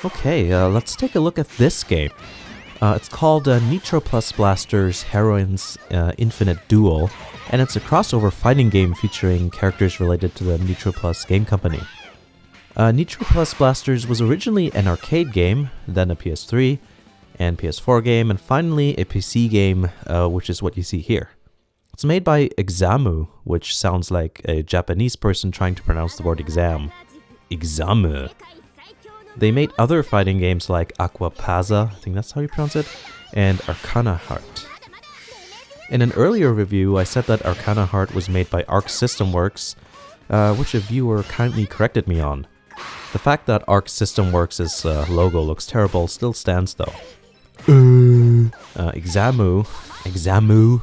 Okay, let's take a look at this game. It's called Nitroplus Blasterz Heroines Infinite Duel, and it's a crossover fighting game featuring characters related to the Nitroplus game company. Nitroplus Blasterz was originally an arcade game, then a PS3 and PS4 game, and finally a PC game, which is what you see here. It's made by Examu, which sounds like a Japanese person trying to pronounce the word exam. Examu. They made other fighting games like Aquapaza, I think that's how you pronounce it, and Arcana Heart. In an earlier review, I said that Arcana Heart was made by Arc System Works, which a viewer kindly corrected me on. The fact that Arc System Works' logo looks terrible still stands though. Examu,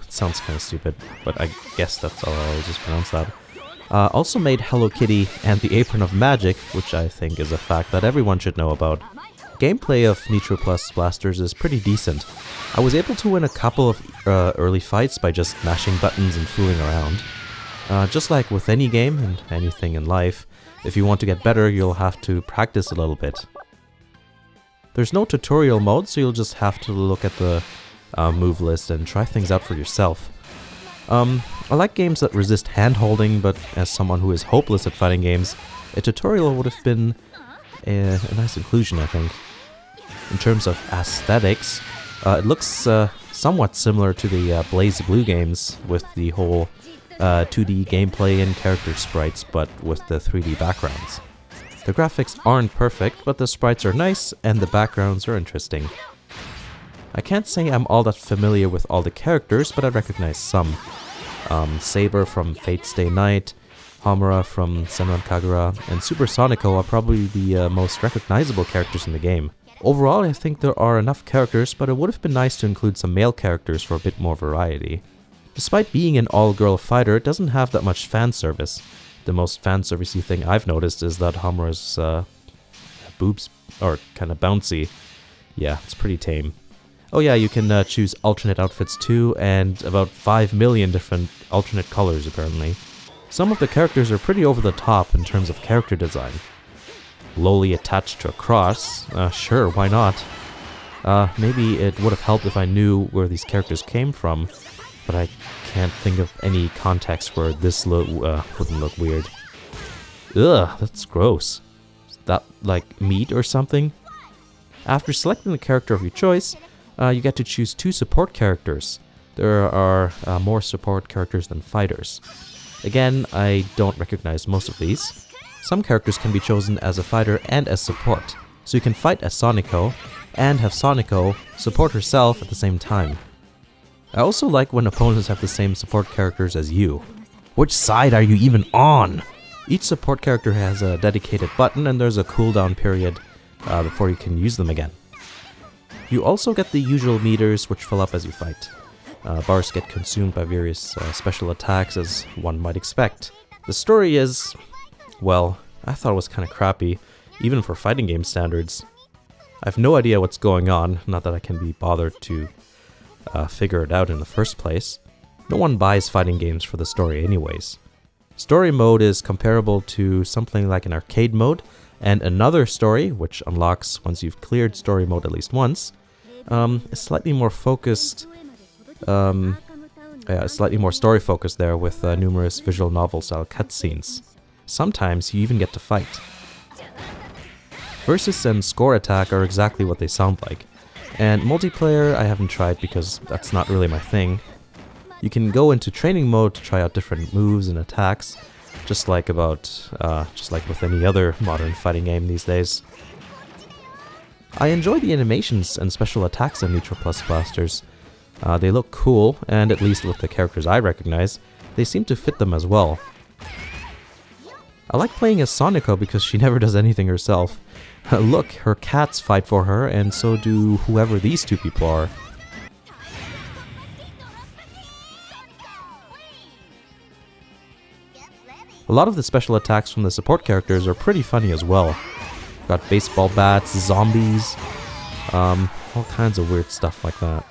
it sounds kind of stupid, but I guess that's how I'll just pronounce that. Also made Hello Kitty and the Apron of Magic, which I think is a fact that everyone should know about. Gameplay of Nitroplus Blasterz is pretty decent. I was able to win a couple of early fights by just mashing buttons and fooling around. Just like with any game and anything in life, if you want to get better, you'll have to practice a little bit. There's no tutorial mode, so you'll just have to look at the move list and try things out for yourself. I like games that resist hand-holding, but as someone who is hopeless at fighting games, a tutorial would have been a nice inclusion, I think. In terms of aesthetics, it looks somewhat similar to the BlazBlue games, with the whole 2D gameplay and character sprites, but with the 3D backgrounds. The graphics aren't perfect, but the sprites are nice, and the backgrounds are interesting. I can't say I'm all that familiar with all the characters, but I recognize some. Saber from Fate Stay Night, Homura from Senran Kagura, and Super Sonico are probably the most recognizable characters in the game. Overall, I think there are enough characters, but it would have been nice to include some male characters for a bit more variety. Despite being an all-girl fighter, it doesn't have that much fan service. The most fanservice-y thing I've noticed is that Homura's boobs are kind of bouncy. Yeah, it's pretty tame. Oh yeah, you can choose alternate outfits too, and about 5 million different alternate colors apparently. Some of the characters are pretty over the top in terms of character design. Lowly attached to a cross? Sure, why not? Maybe it would have helped if I knew where these characters came from, but I can't think of any context where this wouldn't look weird. Ugh, that's gross. Is that like meat or something? After selecting the character of your choice, you get to choose 2 support characters. There are more support characters than fighters. Again, I don't recognize most of these. Some characters can be chosen as a fighter and as support, so you can fight as Sonico, and have Sonico support herself at the same time. I also like when opponents have the same support characters as you. Which side are you even on? Each support character has a dedicated button, and there's a cooldown period before you can use them again. You also get the usual meters, which fill up as you fight. Bars get consumed by various special attacks, as one might expect. The story is, well, I thought it was kind of crappy, even for fighting game standards. I have no idea what's going on, not that I can be bothered to figure it out in the first place. No one buys fighting games for the story anyways. Story mode is comparable to something like an arcade mode, and another story, which unlocks once you've cleared story mode at least once, is slightly more focused, slightly more story focused there with numerous visual novel style cutscenes. Sometimes you even get to fight. Versus and score attack are exactly what they sound like, and multiplayer I haven't tried because that's not really my thing. You can go into training mode to try out different moves and attacks, just like with any other modern fighting game these days. I enjoy the animations and special attacks in Nitroplus Blasterz. They look cool, and at least with the characters I recognize, they seem to fit them as well. I like playing as Sonico because she never does anything herself. Look, her cats fight for her, and so do whoever these 2 people are. A lot of the special attacks from the support characters are pretty funny as well. Got baseball bats, zombies. all kinds of weird stuff like that.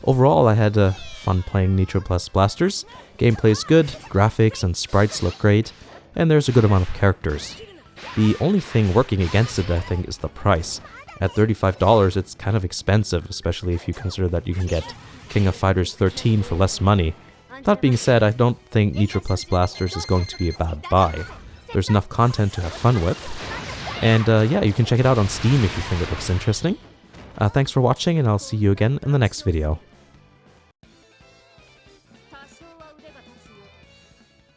Overall, I had fun playing Nitroplus Blasterz. Gameplay's good, graphics and sprites look great, and there's a good amount of characters. The only thing working against it, I think, is the price. At $35, it's kind of expensive, especially if you consider that you can get King of Fighters 13 for less money. That being said, I don't think Nitroplus Blasterz is going to be a bad buy. There's enough content to have fun with. And yeah, you can check it out on Steam if you think it looks interesting. Thanks for watching, and I'll see you again in the next video.